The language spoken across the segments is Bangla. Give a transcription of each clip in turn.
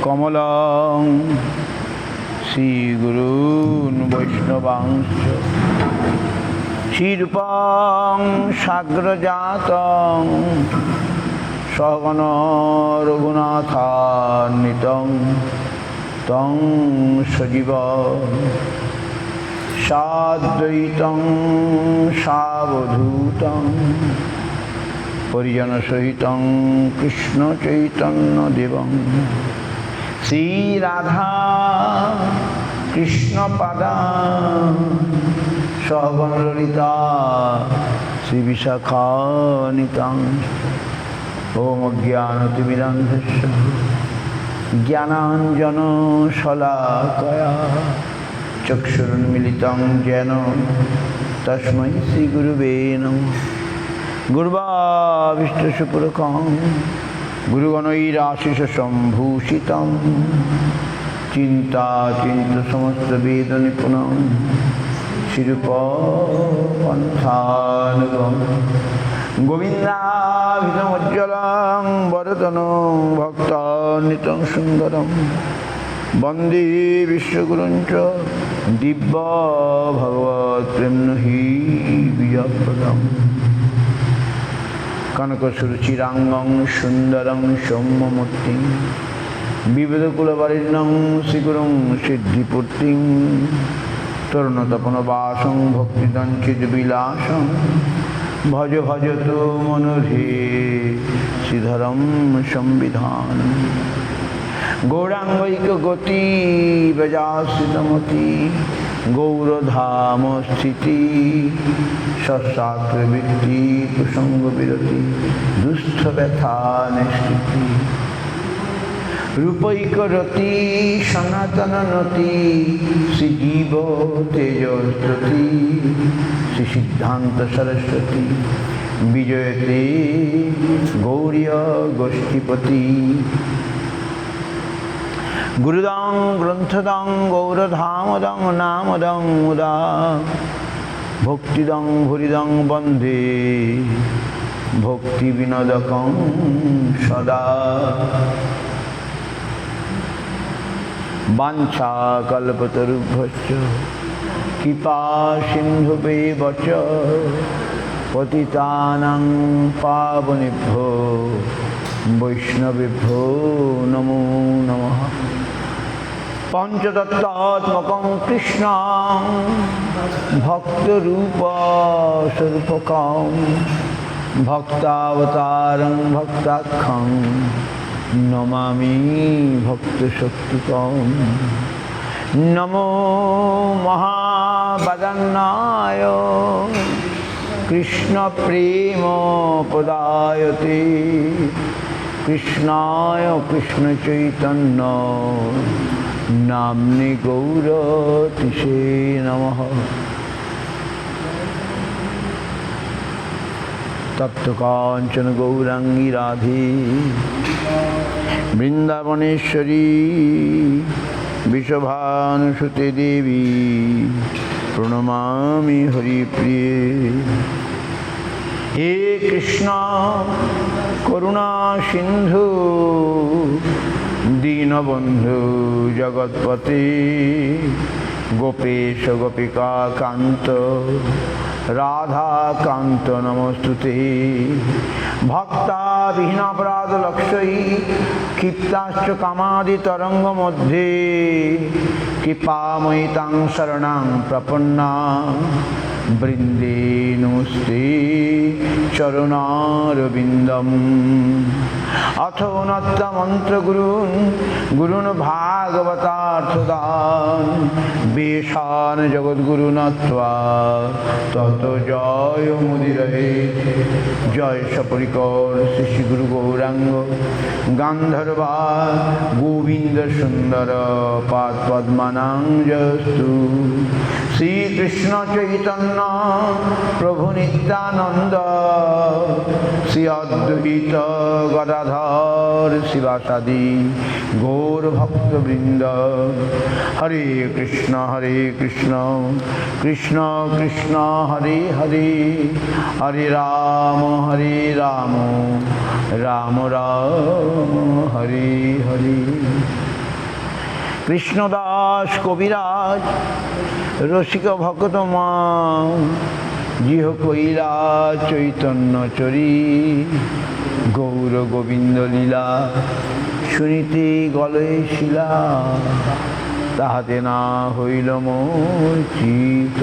কমলং শ্রীগুরূন বৈষ্ণবাংশ শ্রীরূপং সাগ্রজাতং সগণ রঘুনাথান্বিতং তং সজীব সাদ্বৈতং সাবধূতং পরিজন সহিতং কৃষ্ণ চৈতন্য দেবং শ্রী রাধা কৃষ্ণ পাদা সগণ ললিতা শ্রী বিশাখানিতাং। ওম অজ্ঞানতিমিরান্ধস্য জ্ঞানাঞ্জন শলাকয়া চক্ষুরুন্মিলিतं येन তস্मै শ্রীগুরুবে নমঃ। গুরুর্বিষ্ণুসুপুরকং গুরুগণৈরাশিষ সম্ভূষিতং চিন্তাচিন্তসমস্তবেদনিপুণং শিরূপপন্থানুগং গোবিন্দাভিধমজ্জ্বলং বরদনং ভক্তান্বিতং সুন্দরং বন্দে বিশ্বগুরুঞ্চ দিব্য ভগবৎপ্রেম্ণহি বিজয়প্রদম। কনকসুরুচিরাঙ্গং সুন্দরং সৌম্যমূর্তিং বিবিধকুলবরেণ্যং শ্রীগুরুং সিদ্ধিপূর্তিং তরুণতপনবাসং ভক্তিদঞ্চিতবিলাসং ভজ ভজতো মনোধে শ্রীধরং সংবিধানম। গৌরাঙ্গৈকগতি ব্রজাশ্রিতমতি গৌরধাম স্থিতি সৎসাত্রবৃত্তি কুসঙ্গবিরতি দুস্থ ব্যথা নিষ্কৃতি রূপৈকরতি সনাতননতি শ্রীজীব তেজস্রতি শ্রী সিদ্ধান্ত সরস্বতী বিজয়তে গৌরীয় গোষ্ঠীপতি। গুরুদং গ্রন্থদং গৌরধামদং নামদং মুদা ভক্তিদং ভুরিদং বন্দে ভক্তি বিনোদকং সদা। বাঞ্ছা কল্পতরুভ্যশ্চ কৃপা সিন্ধুভ্যেব চ পতিতানাং পাবনেভ্যো বৈষ্ণবেভ্যো নমো নমঃ। পঞ্চতত্ত্বাত্মকং কৃষ্ণং ভক্তরূপ স্বরূপকং ভক্তাবতারং ভক্তাখ্যং নমামি ভক্তশক্তিকং। নমো মহাবদন্নায় কৃষ্ণ প্রেম প্রদায়তে কৃষ্ণায় কৃষ্ণ চৈতন্য নাম্নে গৌরতিষে নমঃ। তপ্ত কাঞ্চন গৌরাঙ্গী রাধে বৃন্দাবনেশ্বরী বিশ্বভানুসুতে দেবী প্রণমামি হরিপ্রিয়ে। হে কৃষ্ণ করুণা সিন্ধু দীনবন্ধু জগৎপতে গোপেশ গোপিকা কান্ত রাধাকান্ত নমস্তুতে। ভক্তাবিহীনাপরাধ লক্ষ্যই ক্ষিপ্তাশ্চ কামাদি তরঙ্গ মধ্যে কৃপাময়ী তাং শরণাং প্রপন্না বৃন্দে নমস্তে চরণারবিন্দম। অথো নত্তমন্ত্র গুরুন গুরুন ভাগবতার্থদান বেশান জগদ্গুরু নত্বা তত জয় মুদিরহে। জয় সপরিকর শ্রী শ্রী গুরু গৌরাঙ্গ গান্ধর্বা গোবিন্দ সুন্দর পাদ পদ্মানাং জয়স্তু। শ্রীকৃষ্ণ চৈতন্য প্রভু নিত্যানন্দ শ্রী অদ্বৈত গদাধর গদাধর শিবাসাদি গৌর ভক্তবৃন্দ। হরে কৃষ্ণ কৃষ্ণ কৃষ্ণ হরে হরে, হরে রাম রাম রাম হরে হরে। কৃষ্ণদাস কবিরাজ রসিক ভক্তমা, জিহ কইলা চৈতন্য চরি, গৌর গোবিন্দ লীলা শুনিতে গলে শিলা, তাহাতে না হইল মোর চিত।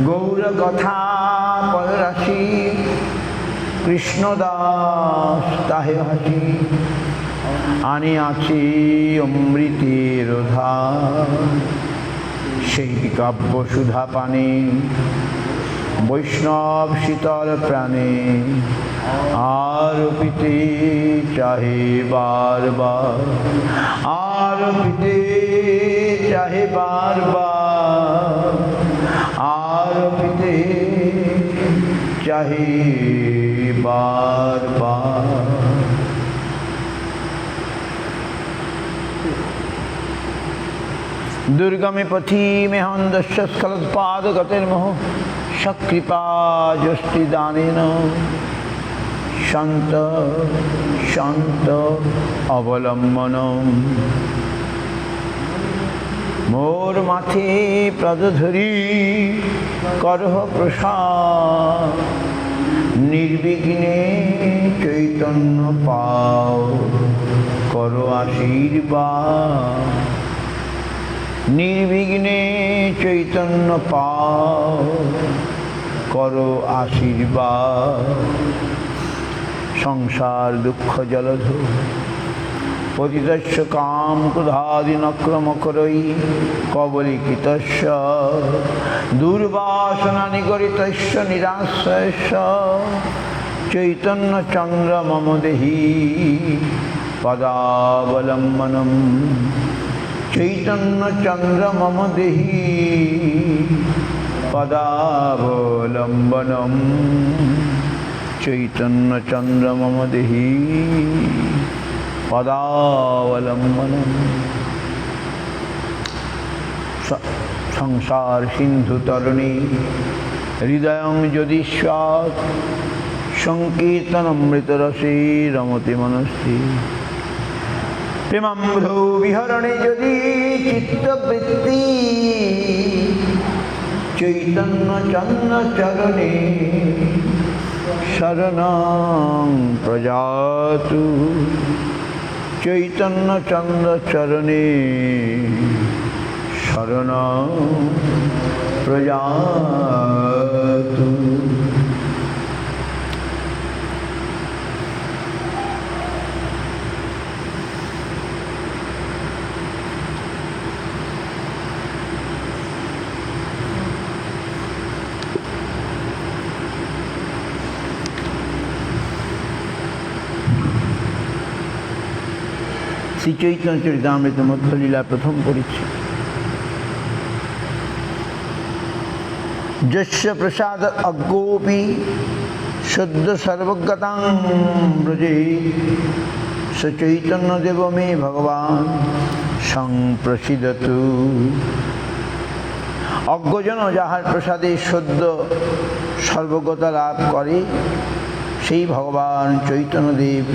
গৌর কথা পদরাশি, কৃষ্ণদাস তাহে হাসি, আনিয়াছি অমৃতের ধার, সেই কাব্য সুধা পানে বৈষ্ণব শীতল প্রাণে, আর পিতে চাহে বারবার, আর পিতে চাহে বারবার, আর পিতে চাহে বারবার। दुर्गमे पथि में हंदस्य स्खलत्पाद गतिर्मोह, सकृपा जस्ति दानेन शांत शांत अवलंबनम। मोर माथे प्रदधरी करह प्रसाद, निर्विघ्ने चैतन्य पाओ करो आशीर्वाद, निर्विघ्ने चैतन्य पाओ करो आशीर्वाद। संसार दुख जलधो पतितस्य काम क्रोधादि नक्रमकरै, कबलिकितस्य दुर्वासना निगरितस्य निराश्रयस्य, चैतन्य चंद्र मम देहि पदावलंबनम। चैतन्य चंद्र मम देहि पदावलंबनम, चैतन्य चंद्र मम देहि पदावलंबनम। संसार सिंधु तरुणी हृदय यदि स्यात्, संकीर्तनमृत रसे रमते मनस्ति। प्रेमाम्बुधौ विहरणे यदि चित्तवृत्ति, चैतन्य चंद्र चरणे शरणं प्रजातु, चैतन्य चंद्र चरणे शरणं प्रजातु। श्री चैतन्य चरितामृत मध्य लीला प्रथम परिच्छेद। यस्य प्रसाद अज्ञोपि शुद्ध सर्वगतां व्रजे, स चैतन्य देव मे भगवान संप्रसीदतु। অজ্ঞজন যাহার প্রসাদে সদ্য সর্বজ্ঞতা লাভ করে, সেই ভগবান চৈতন্যদেব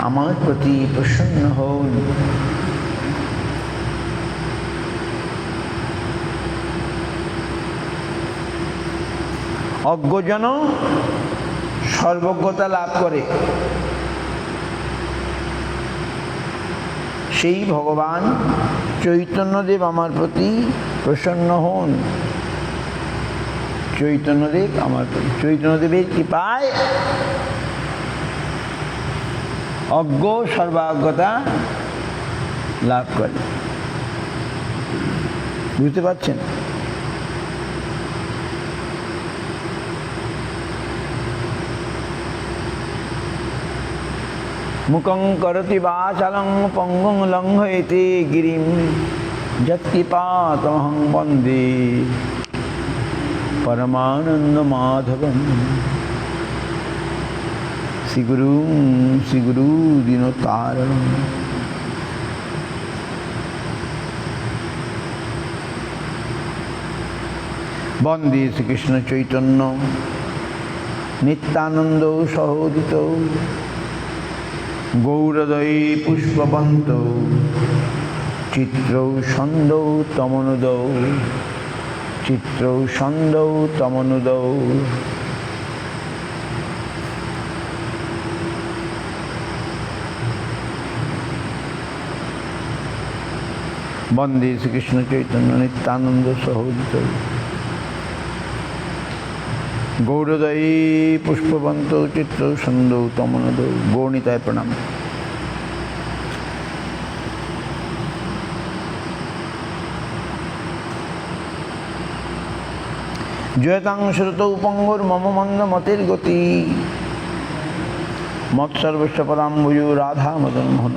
আমার প্রতি প্রসন্ন হন। অজ্ঞজন সর্বজ্ঞতা লাভ করে, সেই ভগবান চৈতন্যদেব আমার প্রতি প্রসন্ন হন। চৈতন্যদেব আমার প্রতি, চৈতন্যদেবের কৃপায় অজ্ঞ সর্বাজ্ঞতা লাভ করে। বুঝতে পারছেন? মুখং করতি বাচালং পঙ্গুং লঙ্ঘয়তে গিরিম যৎকৃপাতমহং বন্দে পরমানন্দ মাধবম। শ্রীগুরু দীনতারণম। বন্দে শ্রীকৃষ্ণ চৈতন্য নিত্যানন্দ সহোদিত গৌরদয়ী পুষ্পবন্ত চিত্রৌ সন্দৌ তমনুদৌ চিত্রৌ সন্দৌ তমনুদৌ। বন্দে শ্রীকৃষ্ণ চৈতন্য নিত্যানন্দ সহোদিত গৌরদয়ী পুষ্পবন্ত চিত্রৌ সন্দৌ তমনুদৌ। গৌরনিতায় প্রণাম। জয়তাং শ্রুতৌ পঙ্গুর মম মন্দ মতের গতি মৎসর্বস্ব পদাম্বুজো রাধা মদন মোহন।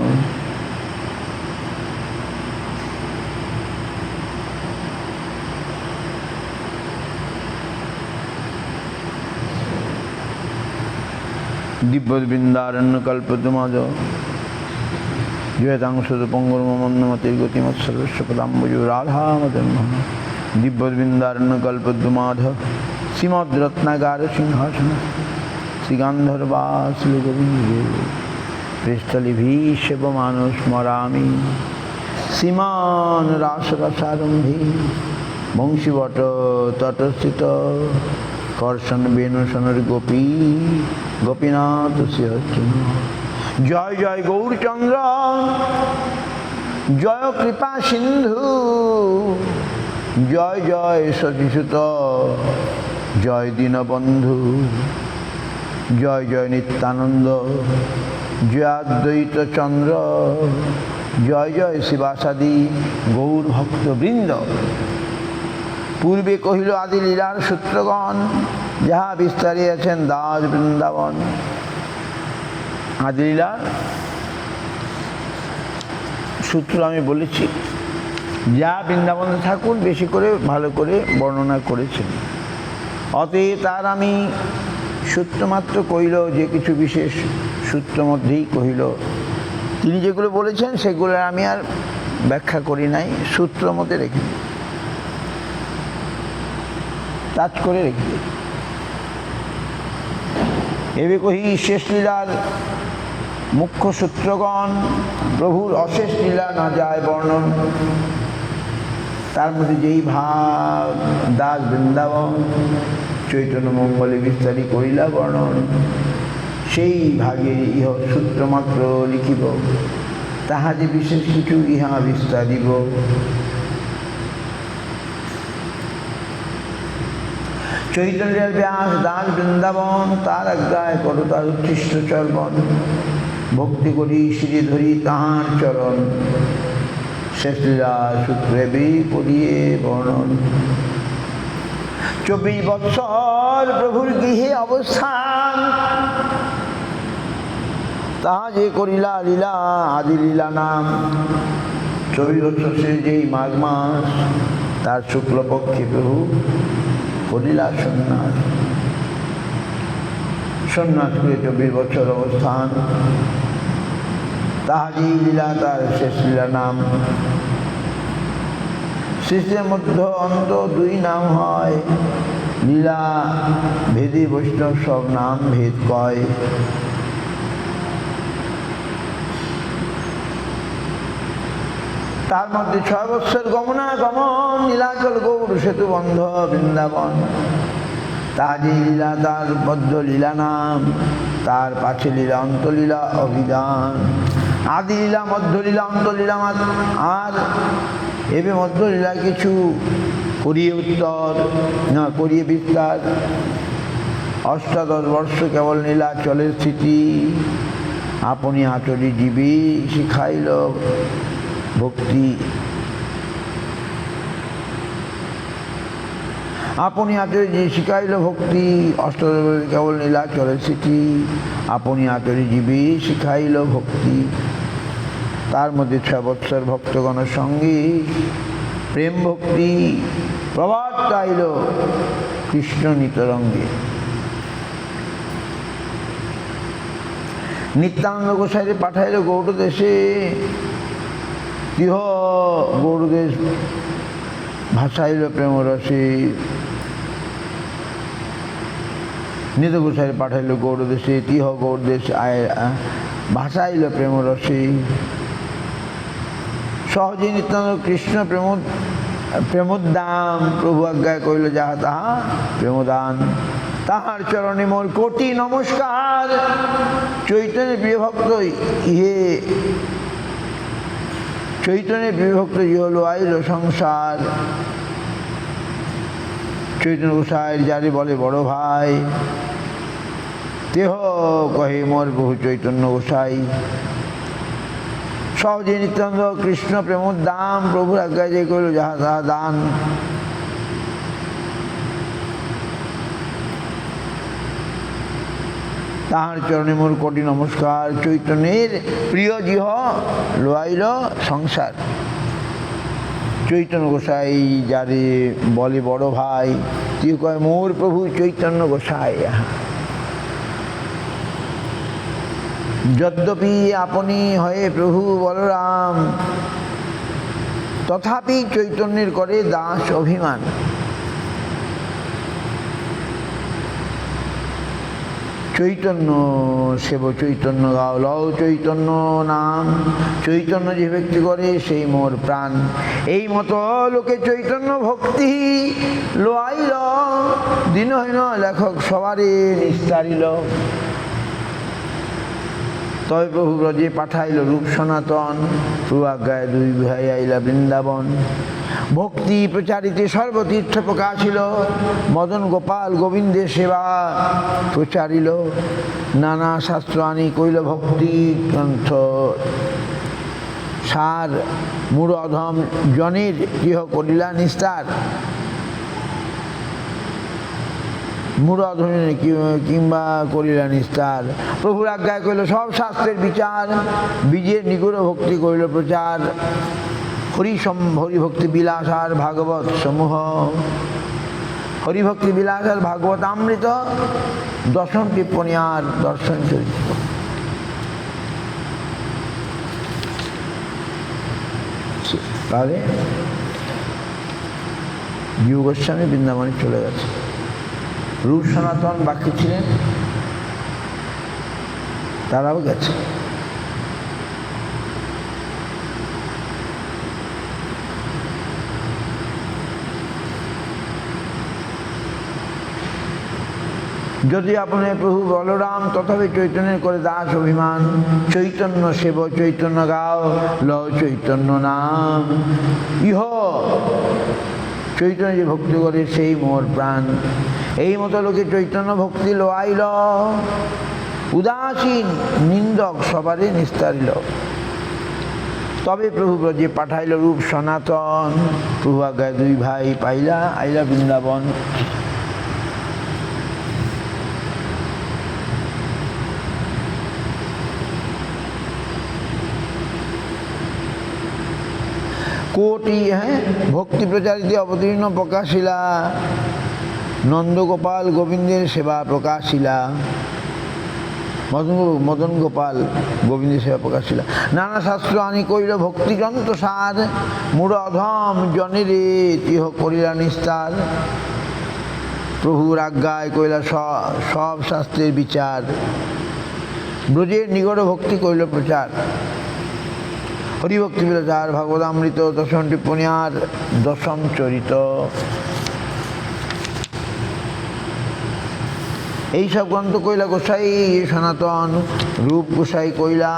দিব্য বৃন্দারণ্য কল্পদ্রুমাদ জয়তাং শ্রুত পঙ্গুর মম মন্দ মতের গতি মৎসর্বস্ব পদাম্বুজো রাধা মদন মোহন। দিব্য বৃন্দারণ্য কল্পদ্রুমাধ শ্রীমদ রত্নাগার সিংহাসন শ্রীগান্ধর্বাস গোবিন্দ পৃষ্ঠলিভি সেবমানস স্মরামি শ্রীমান রাসরসারম্ভী বংশীবট তটস্থিত কর্ষণ বেণুষণের গোপী গোপীনাথ শ্রীহর্ষণ। জয় জয় গৌরচন্দ্র জয় কৃপা সিন্ধু জয় জয় সতীসুত জয় দীনবন্ধু জয় জয় নিত্যানন্দ জয় অদ্বৈত চন্দ্র জয় জয় শিবাসাদি গৌর ভক্তবৃন্দ। পূর্বে কহিল আদি লীলার সূত্রগণ যাহা বিস্তারিয়েছেন দাস বৃন্দাবন। আদি লীলার সূত্র আমি বলেছি, যা বৃন্দাবনে ঠাকুর বেশি করে ভালো করে বর্ণনা করেছেন। অতএব তার আমি সূত্রমাত্র কহিল, যে কিছু বিশেষ সূত্র মধ্যেই কহিল। তিনি যেগুলো বলেছেন সেগুলো আমি আর ব্যাখ্যা করি নাই, সূত্র মধ্যে রেখে টাচ করে রেখে। এবে কহি শেষ লীলার মুখ্য সূত্রগণ প্রভুর অশেষ লীলা না যায় বর্ণন। তার মধ্যে যেই ভাগ দাস বৃন্দাবন চৈতন্য মঙ্গলে বিস্তারি করিলা বর্ণন, সেই ভাগে ইহ সূত্রমাত্র লিখিব, তাহা যে বিশেষ কিছু ইহা বিস্তারিব। চৈতন্যের ব্যাস দাস বৃন্দাবন তার আজ্ঞায় করো তার উচ্ছিষ্ট চর্বণ। ভক্তি করি শ্রী ধরি তাহার চরণ, শেষ লীলা সূত্রে পড়িয়ে বর্ণন। 24 বৎসর প্রভুর গৃহে অবস্থান, তাহা যে করিলা লীলা আদি লীলা নাম। 24 বৎসর সে যেই মাঘ মাস, তার শুক্লপক্ষে প্রভু করিলা সন্ন্যাস। সন্ন্যাস করে 24 বছর অবস্থান, তাহারই লীলা তার শেষ লীলা নাম। শিষ্যের মধ্য অন্ত 2 নাম হয়, লীলা ভেদী বৈষ্ণব সব নাম ভেদ কয়। তার মধ্যে 6 বৎসর গমনাগমন, নীলাচল গৌর সেতু বন্ধ বৃন্দাবন। তাহারই লীলা তার বদ্ধ লীলা নাম, তার পাছে লীলা অন্তলীলা অভিধান। আদি লীলা মধ্যলীলা অন্তলীলা আর এবে মধ্যলীলা কিছু করিয়ে উত্তর না করিয়ে বিস্তার। 18 বর্ষ কেবল নীলাচলের স্থিতি, আপনি আচরি জীবী শিখাইল ভক্তি। আপনি আচরি শিখাইল ভক্তি, 18 কেবল নীলাচলের স্থিতি, আপনি আচরি জীবী শিখাইল ভক্তি। তার মধ্যে 6 বৎসর ভক্তগণের সঙ্গে প্রেম ভক্তি প্রভাত চাইল কৃষ্ণ নিতরঙ্গে। নিত্যানন্দ গোসাইরে পাঠাইল গৌড় দেশে। ইহ গৌড় দেশ ভাসাইল প্রেম রসে। নিত গোসাইরে পাঠাইল গৌড় দেশে, তিহ গৌড় দেশ ভাসাইল প্রেম রসে। সহজে নিত্যানন্দ কৃষ্ণ প্রেমোদ্দাম, প্রভু আজ্ঞায় কইল যাহা তাহা প্রেমদান। তাহার চরণে মোর কোটি নমস্কার। চৈতন্যের প্রিয়ভক্ত ইহে, চৈতন্যের প্রিয়ভক্ত ইহ হল আইল সংসার। চৈতন্য গোসাই যারে বলে বড় ভাই, তেহ কহে মোর প্রভু চৈতন্য গোসাই। সহজে নিত্যানন্দ কৃষ্ণ প্রেমোদ্দাম, প্রভুর আজ্ঞায় যে কইল যাহা তাহা দান। তাহার চরণে মোর কোটি নমস্কার। চৈতন্যের প্রিয় জিহ লোয়াইল সংসার। চৈতন্য গোসাই যারে বলে বড় ভাই, তুই কয় মোর প্রভু চৈতন্য গোসাই। যদ্যপি আপনি হয়ে প্রভু বলরাম, তথাপি চৈতন্যের করে দাস অভিমান। চৈতন্য সেব চৈতন্য গাও, লও চৈতন্য নাম। চৈতন্য যে ব্যক্তি করে সেই মোর প্রাণ। এই মতো লোকে চৈতন্য ভক্তি লোয়াইল, দিনহীন লেখক সবারে নিস্তারিল। তবে প্রভু ব্রজে পাঠাইল রূপ সনাতন, প্রভু আজ্ঞায় দুই ভাই আইলা বৃন্দাবন। ভক্তি প্রচারিতে সর্বতীর্থ প্রকাশিল, মদন গোপাল গোবিন্দের সেবা প্রচারিল। নানা শাস্ত্র আনি কইল ভক্তি গ্রন্থ সার। মূঢ় অধম জনের গৃহ করিলা নিস্তার। মূঢ় অধমের কিংবা করিলা নিস্তার। প্রভুর আজ্ঞায় কইল সব শাস্ত্রের বিচার, বীজের নিগুড় ভক্তি করিল প্রচার। হরিভক্তি বিলাস আর ভাগবত সমূহ। হরিভক্তি বিলাস আর ভাগবত আমৃত, দশম টিপ্পণী আর দর্শন চরিত্র। তাহলে জীব গোস্বামী বৃন্দাবনে চলে গেছে। রূপ সনাতন বাকি ছিলেন, তারাও গেছে। যদি আপনি প্রভু বলরাম, তথাপি চৈতন্যের করে দাস অভিমান। চৈতন্য সেব চৈতন্য গাও, লও চৈতন্য নাম। ইহ চৈতন্য যে ভক্তি করে সেই মোর প্রাণ। এই মতো লোকে চৈতন্য ভক্তি লোয়াইল, উদাসীন নিন্দক সবারে নিস্তারিল। তবে প্রভু ব্রজে পাঠাইল রূপ সনাতন, প্রভু আজ্ঞায় দুই ভাই পাইলা আইলা বৃন্দাবন। কোটি ভক্তি প্রচারিতে অবতীর্ণ প্রকাশিলা, নন্দগোপাল গোবিন্দের সেবা প্রকাশিলা। মদন গোপাল গোবিন্দের সেবা প্রকাশিলা। নানা শাস্ত্র আনি কইল ভক্তি গ্রন্থ সার। মূঢ় অধম জনেরে তিহ করিলা নিস্তার। প্রভুর আজ্ঞায় কইলা সব শাস্ত্রের বিচার। ব্রজের নিগড় ভক্তি কইল প্রচার। হরিভক্তি বিলাস ভাগবতামৃত, দশম টিপ্পণী আর দশম চরিত। এইসব গ্রন্থ কইলা গোসাই সনাতন। রূপ গোসাই কইলা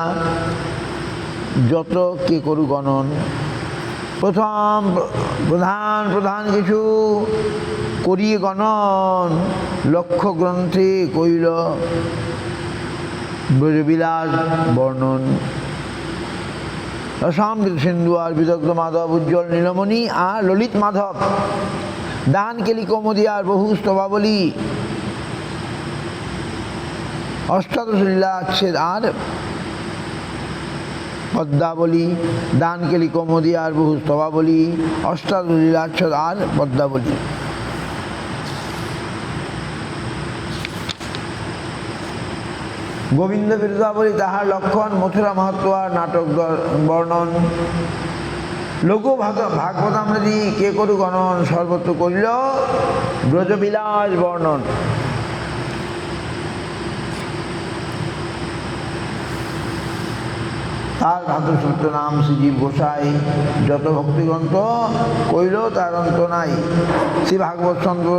যত কে করু গণন। প্রথম প্রধান প্রধান কিছু করিয়ে গণন। লক্ষ গ্রন্থে কইল ব্রজবিলাস বর্ণন। রসামৃত সিন্ধু আর বিদগ্ধ মাধব, উজ্জ্বল নীলমণি আর ললিত মাধব। দান কেলি কৌমুদী আর বহু স্তবাবলী। অষ্টাদশ লীলাচ্ছেদ আর পদ্মাবলী। দান কেলি কৌমুদী আর বহু স্তবাবলী। অষ্টাদশ লীলাচ্ছেদ আর পদ্মাবলী। গোবিন্দ বীরদাবলী তাহার লক্ষণ, মথুরা মাহাত্ম আর নাটক বর্ণন, লঘু ভাগবতামৃতি কে করু গণন, সর্বত্র করিল ব্রজবিলাস বর্ণন। তার ধাতুসূত্র নাম শ্রীজীব গোসাই, যত ভক্তিগ্রন্থ কইল তার অন্ত নাই। শ্রী ভাগবত চন্দ্র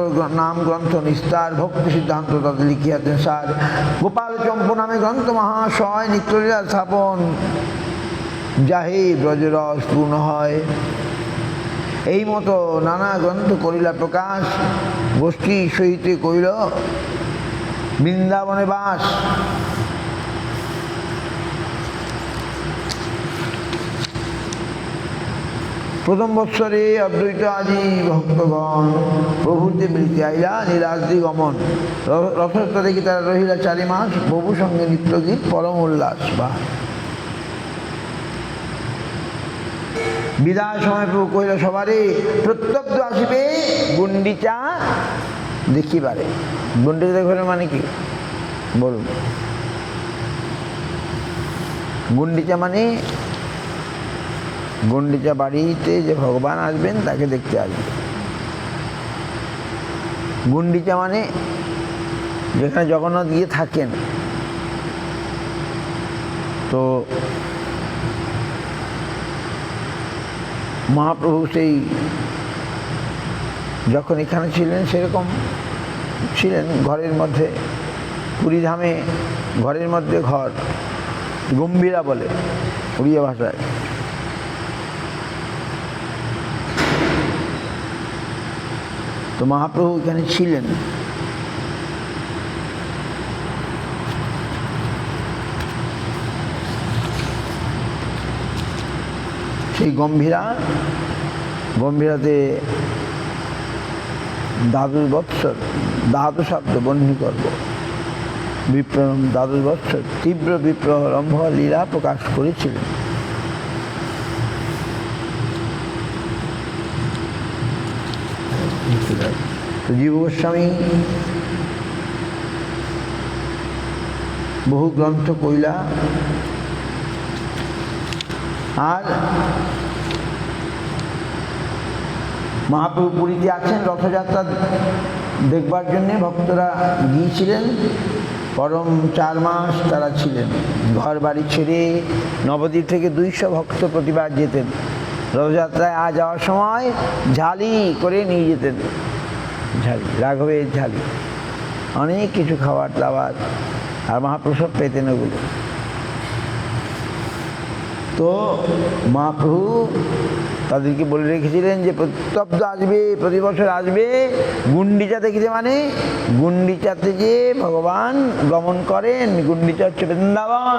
নাম গ্রন্থ নিস্তার, ভক্তি সিদ্ধান্ত তাতে লিখিয়াছেন সার। গোপাল চম্পু নামে গ্রন্থ মহাশয়, নিত্যলীলা স্থাপন যাহে ব্রজরস পূর্ণ হয়। এই মতো নানা গ্রন্থ করিলা প্রকাশ, গোষ্ঠী সহিতে কইল বৃন্দাবনে বাস। প্রথম বৎসরে অদ্বৈত আদি ভক্তগণ প্রভুতে মিলিতে আইলা নীলাদ্রি গমন। রথযাত্রা দেখি তারা রহিলা 4 মাস, প্রভু সঙ্গে নিত্যগীত পরম উল্লাস। বা বিদায় সময় প্রভু কহিল সবারে, প্রত্যব্দ আসিবে গুন্ডিচা দেখিবারে। গুন্ডিচা দেখিবারে মানে কি বলুন? গুন্ডিচা মানে গুন্ডিচা বাড়িতে যে ভগবান আসবেন তাকে দেখতে আসবে। গুন্ডিচা মানে যেখানে জগন্নাথ গিয়ে থাকেন। তো মহাপ্রভু সেই যখন এখানে ছিলেন সেরকম ছিলেন ঘরের মধ্যে, পুরীধামে ঘরের মধ্যে ঘর, গম্ভীরা বলে উড়িয়া ভাষায়। তো মহাপ্রভু এখানে ছিলেন। সেই গম্ভীরাতে দ্বাদশ বৎসর, ধাতু শব্দ বহ্নি করব, বিপ্রম দ্বাদশ বৎসর তীব্র বিপ্রলম্ভ লীলা প্রকাশ করেছিলেন। তো জীব গোস্বামী বহু গ্রন্থ কইলা, আর মহাপ্রভু পুরীতে আছেন, রথযাত্রা দেখবার জন্যে ভক্তরা গিয়েছিলেন। পরম 4 মাস তারা ছিলেন। ঘর বাড়ি ছেড়ে নবদ্বীপ থেকে 200 ভক্ত প্রতিবার যেতেন। রথযাত্রায় যাওয়ার সময় ঝালি করে নিয়ে যেতেন, ঝালি, রাঘবের ঝালি, অনেক কিছু খাবার দাবার, আর মহাপ্রসাদ পেতেন ওগুলো। তো মহাপ্রভু তাদেরকে বলে রেখেছিলেন যে প্রত্যব্দ আসবে, প্রতি বছর আসবে গুন্ডিচা দেখিতে, মানে গুন্ডিচাতে যে ভগবান গমন করেন। গুন্ডিচা হচ্ছে বৃন্দাবন,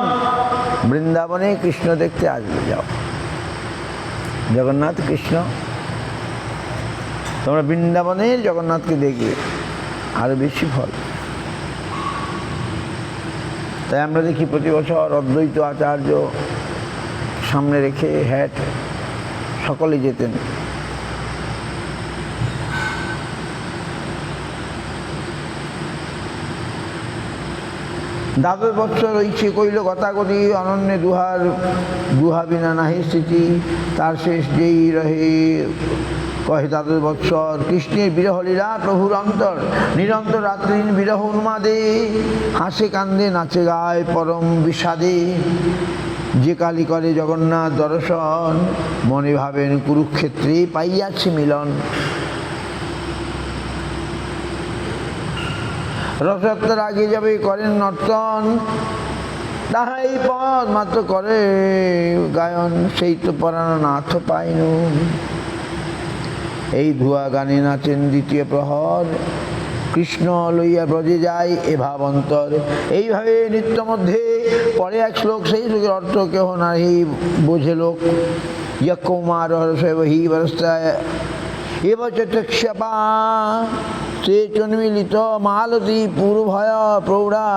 বৃন্দাবনে কৃষ্ণ দেখতে আসবে। যাও, জগন্নাথ কৃষ্ণ, তোমরা বৃন্দাবনের জগন্নাথকে দেখবে, আরো বেশি ফল। তাই আমরা দেখি প্রতি বছর অদ্বৈত আচার্য সামনে রেখে হ্যাট সকলে যেতেন। দ্বাদশ বৎসর ঐছে কইল গতাগতি, অনন্য দুহা বিনা নাহি স্থিতি। তার শেষ যেই রহে কহে দ্বাদশ বৎসর, কৃষ্ণের বিরহ লীলা প্রভুর অন্তর, নিরন্তর রাত্রিন বিরহ উন্মাদে, হাসে কান্দে নাচে গায় পরম বিষাদে। যে কালী করে জগন্নাথ দর্শন, মনে ভাবেন কুরুক্ষেত্রে পাইয়াছে মিলন। রথযাত্রার আগে যাবে করেন নর্তন, তাহাই পদ মাত্র করে গায়ন, সেই তো পরাণ নাথ পাইনু। এই ধুয়া গানে নাচেন দ্বিতীয় প্রহর, কৃষ্ণ লইয়া ব্রজে যায় এ ভাবন্তর। এইভাবে নিত্য মধ্যে পরে এক শ্লোক, সেই শ্লোকের অর্থ কেহ নাহি বোঝে লোক। যকুমার রহস্যহি বরস্তায় এবচক্ষপা, সে চন্মিলিত মালতী পূর্বভয় প্রৌঢ়া,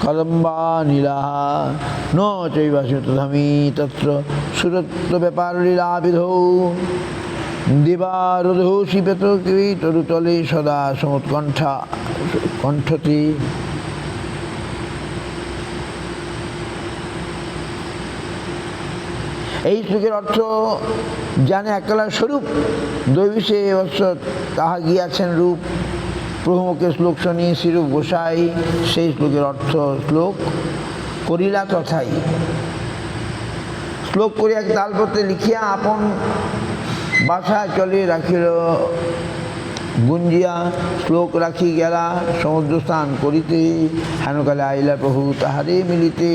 কদম্বা নীলাহা ন চৈবাসে তথামি তত্র সুরত্ব ব্যাপার লীলা বিধৌ। দেবারোধৌ শিবেত তরুতলে সদা সমুৎকণ্ঠা কণ্ঠতি। এই শ্লোকের অর্থ জানে একলা স্বরূপ দৈবিষে অবশ্য তাহা গিয়াছেন রূপ। প্রমুখে শ্লোক শুনি শ্রীরূপ গোসাই সেই শ্লোকের অর্থ শ্লোক করিলা তথাই। শ্লোক করিয়া তালপত্রে লিখিয়া আপন বাসায় চলে রাখিল গুঞ্জিয়া। শ্লোক রাখি গেলা সমুদ্র স্নান করিতে, হেনকালে আইলা প্রভু তাহারে মিলিতে।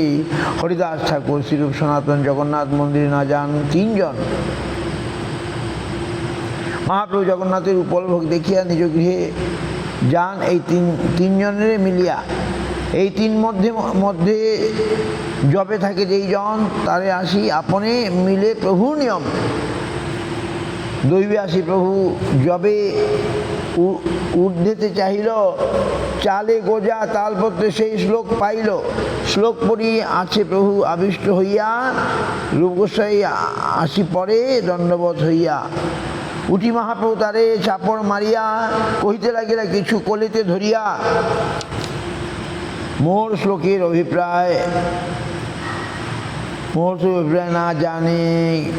হরিদাস ঠাকুর শ্রীরূপ সনাতন জগন্নাথ মন্দিরে না যান তিনজন। মহাপ্রভু জগন্নাথের উপলভোগ দেখিয়া নিজ গৃহে যান এই তিনজনের মিলিয়া। এই তিন মধ্যে জপে থাকে যেই জন তারে আসি আপনে মিলে প্রভুর নিয়ম। দৈবে আসি প্রভু জবে ঊর্ধ্বেতে চাহিল, চালে গোজা তালপত্রে সেই শ্লোক পাইল। শ্লোক পড়ি আছে প্রভু আবিষ্ট হইয়া, রূপগোসাই আসি পরে দণ্ডবত হইয়া। উঠি মহাপ্রভু তারে চাপড় মারিয়া, কহিতে লাগিলা কিছু কলিতে ধরিয়া। মোর শ্লোকের অভিপ্রায় না জানে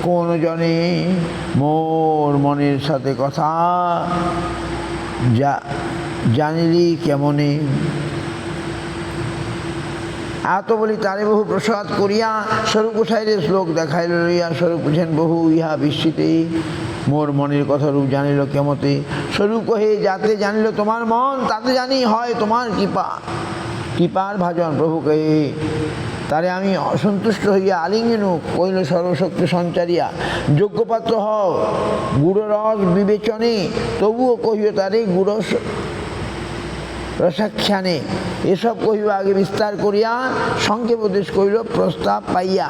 কোন জনে, মোর মনের সাথে কথা জানিলি কেমনে। এত বলি তারে বহু প্রসাদ করিয়া স্বরূপ গোসাইরে শ্লোক দেখাইল লইয়া। স্বরূপ বুঝেন বহু ইহা বিস্মৃতে, মোর মনের কথা রূপ জানিল কেমতে। স্বরূপ কহে যাতে জানিল তোমার মন, তাতে জানি হয় তোমার কৃপার ভাজন। প্রভু কহে তারে আমি অসন্তুষ্ট হইয়া আলিঙ্গন কইল সর্বশক্তি সঞ্চারিয়া। যোগ্যপাত্র হও গুড়রস বিবেচনে, তবুও কহিও তারে গুড় রসাখ্যানে। এসব কহিব আগে বিস্তার করিয়া, সংক্ষেপ উপদেশ করিল প্রস্তাব পাইয়া।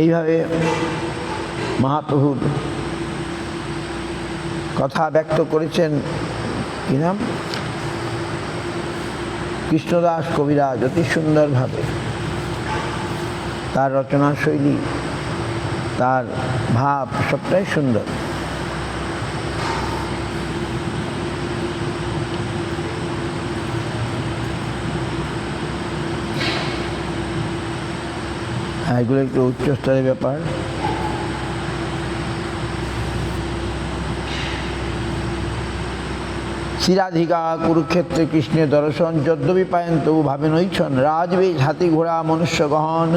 এইভাবে মহাপ্রভুর কথা ব্যক্ত করেছেন কি নাম কৃষ্ণদাস কবিরাজ অতি সুন্দরভাবে। তার রচনা শৈলী, তার ভাব সবটাই সুন্দর। এগুলো একটু উচ্চস্তরের ব্যাপার। শ্রীরাধিকা কুরুক্ষেত্রে কৃষ্ণের দর্শন, যদ্যপি পায়েন তবু ভাবে নৈছন। রাজবেশ হাতি ঘোড়া মনুষ্য গহন,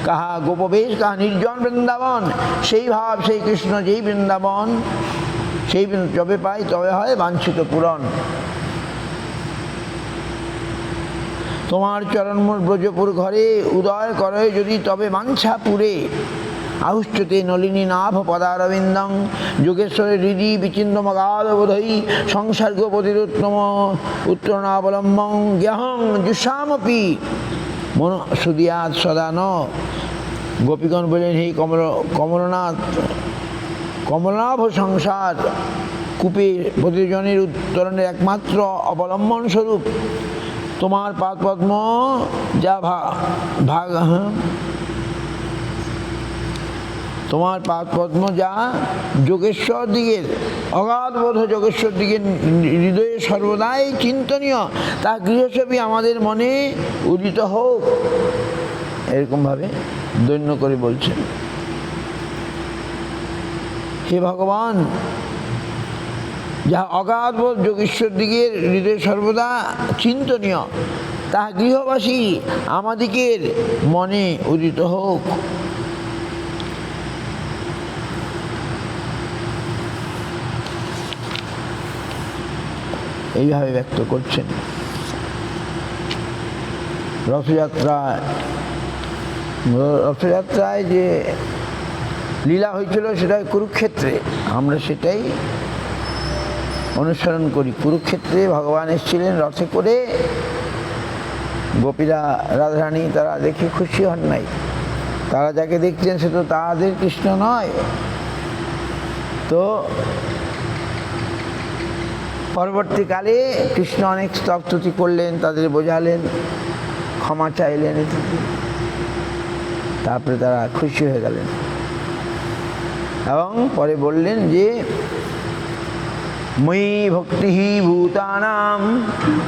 কাহা গোপবেশ কাহা নির্জন বৃন্দাবন। সেই ভাব সেই কৃষ্ণ যেই বৃন্দাবন, সেই যবে পাই তবে হয় বাঞ্ছিত পূরণ। তোমার চরণমূল ব্রজপুর ঘরে, উদয় করে যদি তবে বাঞ্ছা পুরে। আহুষ্যতে নলিনী নাভ পদারবিন্দং, যোগেশ্বরের হৃদি বিচিন্ন মগাধ বোধই। সংসর্গ প্রতিরুত্তম উত্তরণাবলম্বং, জ্ঞাহং জুষামপি মন সুদিয়াত সদা ন। গোপীগণ বলেন হে কমলনাভ সংসার কূপে প্রতিজনের উত্তরণের একমাত্র অবলম্বন স্বরূপ। তোমার পাদপদ্ম যা তোমার পাদপদ্ম যা যোগেশ্বর দিগের অগাধ বোধ, যোগেশ্বর দিগের হৃদয়ে সর্বদাই চিন্তনীয়। তা গৃহছবি আমাদের মনে উদিত হোক। এরকমভাবে দৈন্য করে বলছেন, হে ভগবান, যাহা অগাধ বোধ যোগেশ্বর দিগের হৃদয় সর্বদা চিন্তনীয়, তাহা গৃহবাসী আমাদিগের মনে উদিত হোক। এইভাবে ব্যক্ত করছেন। রথযাত্রায় যে লীলা হয়েছিল সেটা কুরুক্ষেত্রে, আমরা সেটাই অনুসরণ করি। কুরুক্ষেত্রে ভগবান এসেছিলেন রথে করে, গোপীরা রাধারানী তারা দেখে খুশি হন নাই। তারা যাকে দেখছেন সে তো তাদের কৃষ্ণ নয়। তো পরবর্তীকালে কৃষ্ণ অনেক স্তবস্তুতি করলেন, তাদের বোঝালেন, ক্ষমা চাইলেন, তারপরে তারা খুশি হয়ে গেলেন এবং পরে বললেন যে ময়ি ভক্তি ভূতানাম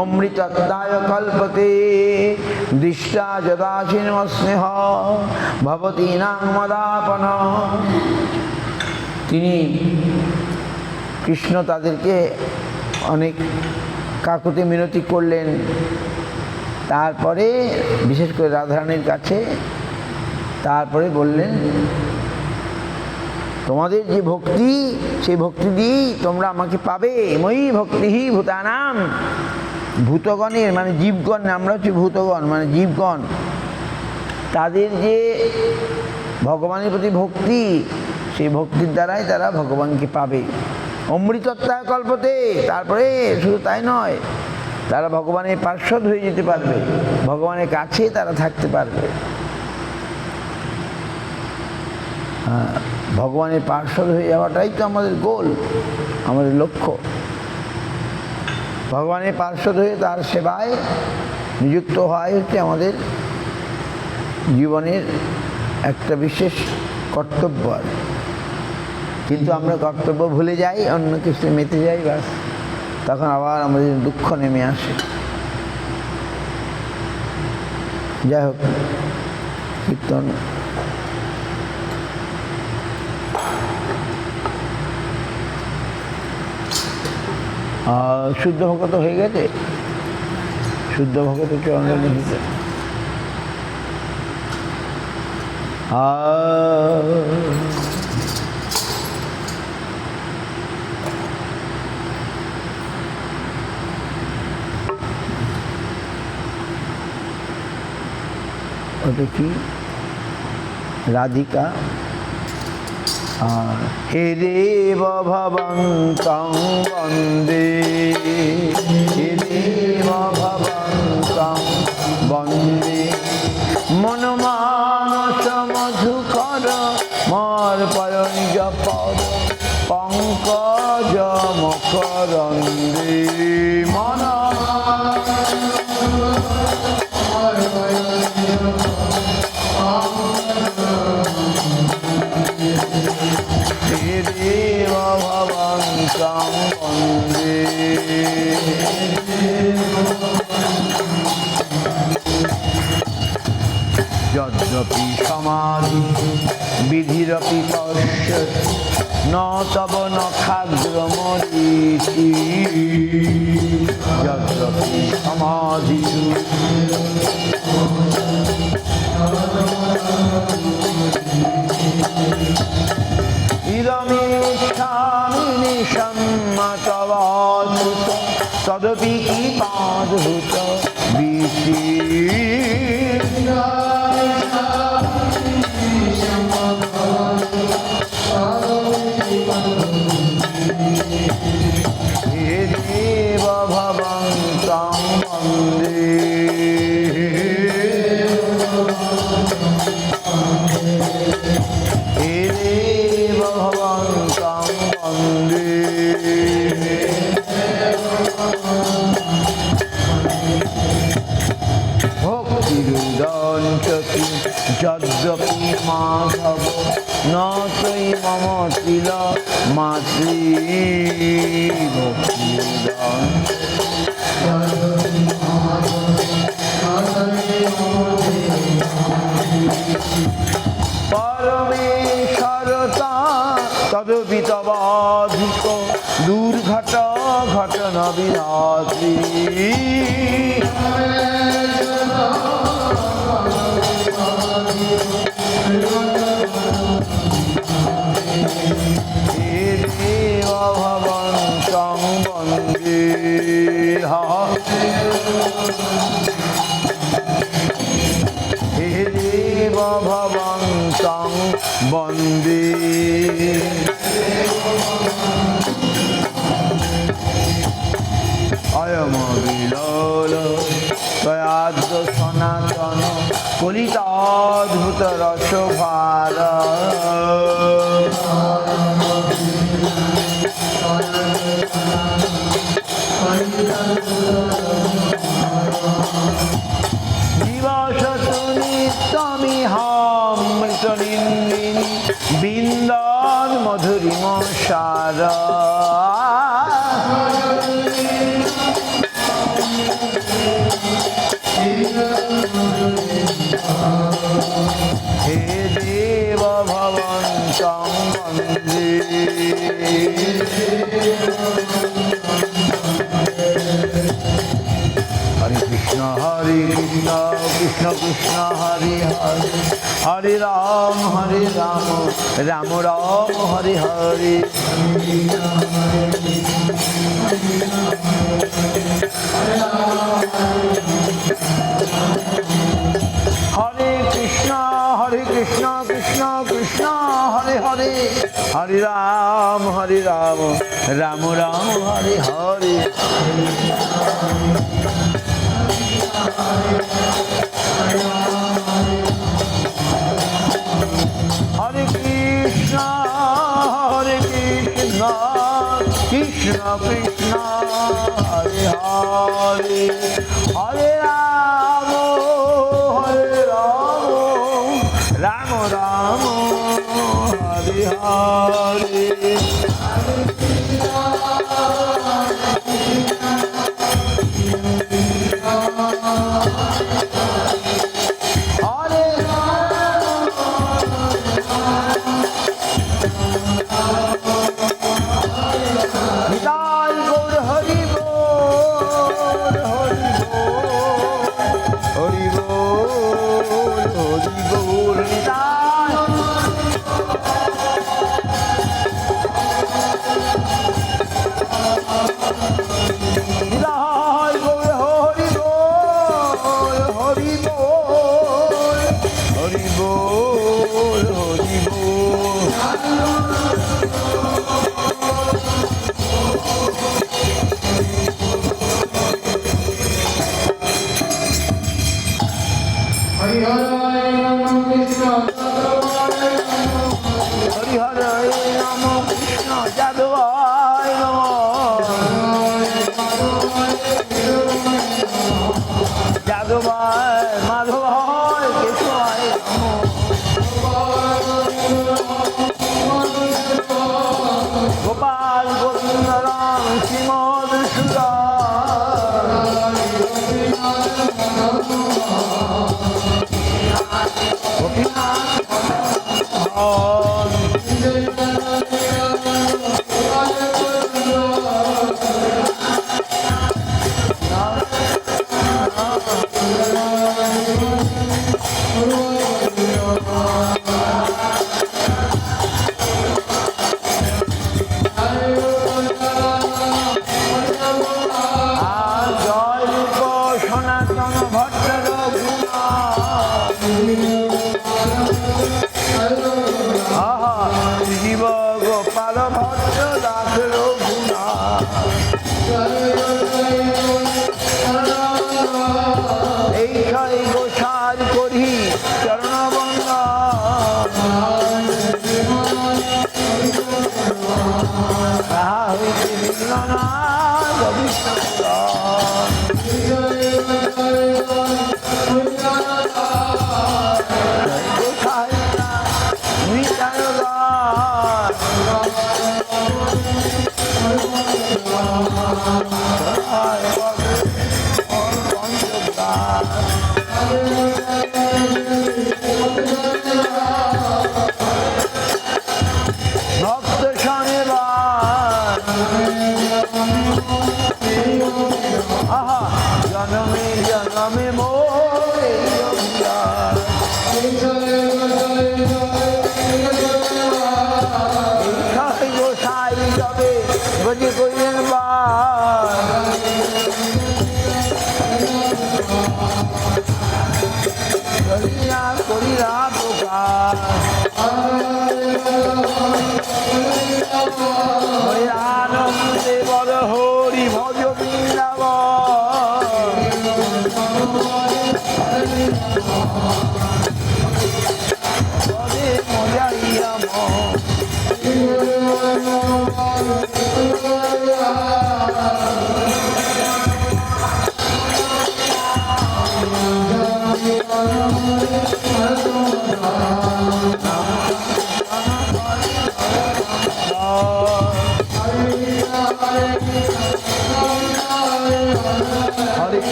অমৃতত্বায় কল্পতে দৃষ্টা যদাসীন স্নেহ ভবতি নাং মদাপন। তিনি কৃষ্ণ তাদেরকে অনেক কাকুতি মিনতি করলেন। তারপরে বিশেষ করে রাধারানীর কাছে তারপরে বললেন, তোমাদের যে ভক্তি, সেই ভক্তি দিয়েই তোমরা আমাকে পাবে। মই ভক্তি ভূতানাম, ভূতগণের মানে জীবগণ, আমরা হচ্ছে ভূতগণ মানে জীবগণ, তাদের যে ভগবানের প্রতি ভক্তি, সেই ভক্তির দ্বারাই তারা ভগবানকে পাবে। অমৃতত্বায় কল্পতে, তারপরে শুধু তাই নয়, তারা ভগবানের পার্শ্বদ হয়ে যেতে পারবে, ভগবানের কাছে তারা থাকতে পারবে। হ্যাঁ, ভগবানের পার্শ্বদ হয়ে যাওয়াটাই তো আমাদের গোল, আমাদের লক্ষ্য। ভগবানের পার্শ্বদ হয়ে তার সেবায় নিযুক্ত হওয়াই হচ্ছে আমাদের জীবনের একটা বিশেষ কর্তব্য। কিন্তু আমরা কর্তব্য ভুলে যাই, অন্য কিছু মেতে যাই, ব্যাস তখন আবার আমাদের দুঃখ নেমে আসে। যাই হোক, কীর্তন শুদ্ধ ভগত হয়ে গেছে, শুদ্ধ ভগত চরণে নিহিত। ওটা কি রাধিকা। হে দেব ভবন্तं বন্দে, হে দেব ভবন্तं বন্দে, মনমানস মধুকর মর্পয়ঞ্জ পদ পঙ্কজ মকরন্দে। হে দেব ভবন্तं বন্দে, যদ্যপি সমাধি বিধিরপি পশ্যতি ন তব নখাগ্রমরীচি। যদ্যপি সমাধিষু ইদমিচ্ছামি সম্মতবাচ্যুত তদপি কি পাদভূত বিচি। হে দেব ভবন্तं বন্দে, হে দেব ভবন্तं বন্দে। ভক্তিরুদঞ্চতি যদ্যপি মাধব ন তৈ মম তিল মাতৃ। পরমেশ্বরতা তদপি তবাধিক দুর্ঘট ঘটন বিধাত্রী। হে দেব ভবন্तं বন্দে, হে দেব ভবন্तं বন্দে। অয়মবিলোল তয়াদ্য সনাতন কলিতাদ্ভুত রসভার। দিবসতু নিত্যমিহামৃতনিন্দিনী বিন্দান মধুরিম সার। हरे कृष्ण कृष्ण कृष्ण हरे हरे हरे राम राम राम हरे हरे हरे कृष्ण कृष्ण कृष्ण हरे हरे हरे राम राम राम हरे हरे हरे कृष्ण कृष्ण कृष्ण हरे हरे हरे राम राम राम हरे हरे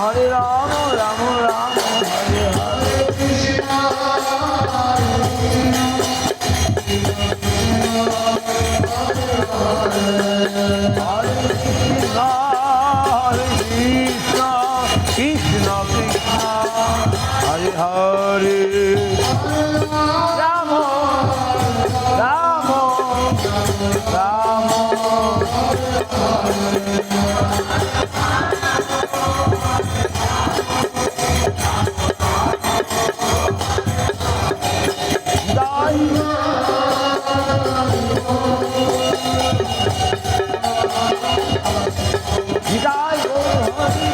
হরে রাম রাম রাম হরে হরে হরে কৃষ্ণ কৃষ্ণ কৃষ্ণ হরে হরে রাম রাম রাম জয় হরি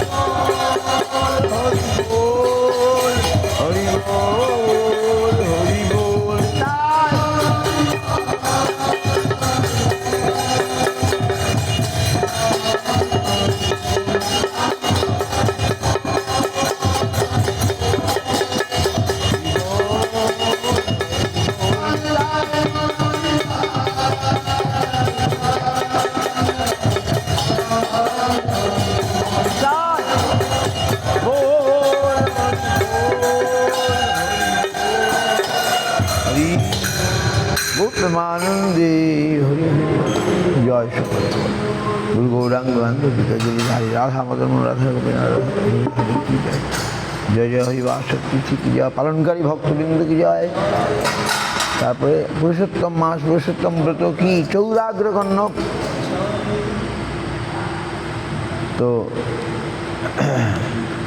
বল হরি বল প্রেমানন্দে হরি জয় সকল গুরু গৌরাঙ্গ হরি রাধা মদন রাধা গোবিন্দ কি জয় জয় জয় হরিবাস তিথি কি জয় পালনকারী ভক্তবৃন্দ কি জয়। তারপরে পুরুষোত্তম মাস পুরুষোত্তম ব্রত কি চৌরাগ্র কন্যক। তো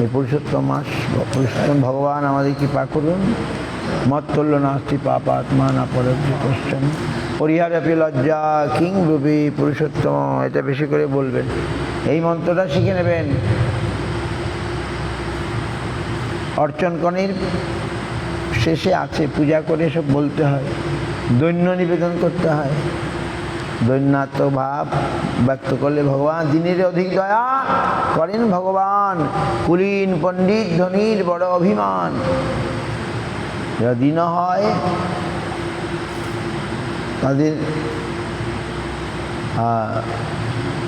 এই পুরুষোত্তম মাস পুরুষোত্তম ভগবান আমাদের কৃপা করুন। মত্তুল্য নাস্তি পাপাত্মা না পরজ্জে পশ্চাৎ পরিহারপি লজ্জা কিং ব্রবী পুরুষোত্তম। এটা বেশি করে বলবেন, এই মন্ত্রটা শিখে নেবেন। অর্চনকনের শেষে আছে, পূজা করে সব বলতে হয়, দৈন্য নিবেদন করতে হয়। দৈন্যাত্ম ভাব ব্যক্ত করলে ভগবান দিনের অধিক দয়া করেন। ভগবান কুলীন পণ্ডিত ধনীর বড় অভিমান, যারা দীন হয় তাদের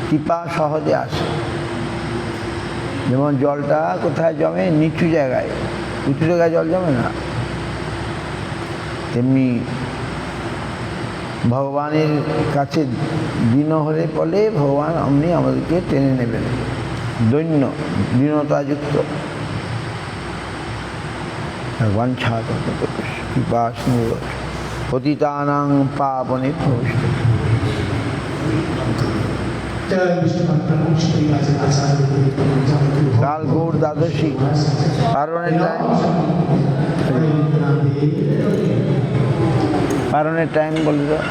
কৃপা সহজে আসে। যেমন জলটা কোথায় জমে, নিচু জায়গায়, উঁচু জায়গায় জল জমে না, তেমনি ভগবানের কাছে দীন হলে পরে ভগবান অমনি আমাদেরকে টেনে নেবেন। দৈন্য দীনতাযুক্ত ভগবান ছাড় কৃপা স্নেহ পতিতানাং পাবনে ভবিষ্যৎ। কাল গৌর দ্বাদশী পারণের টাইম বলে দাও।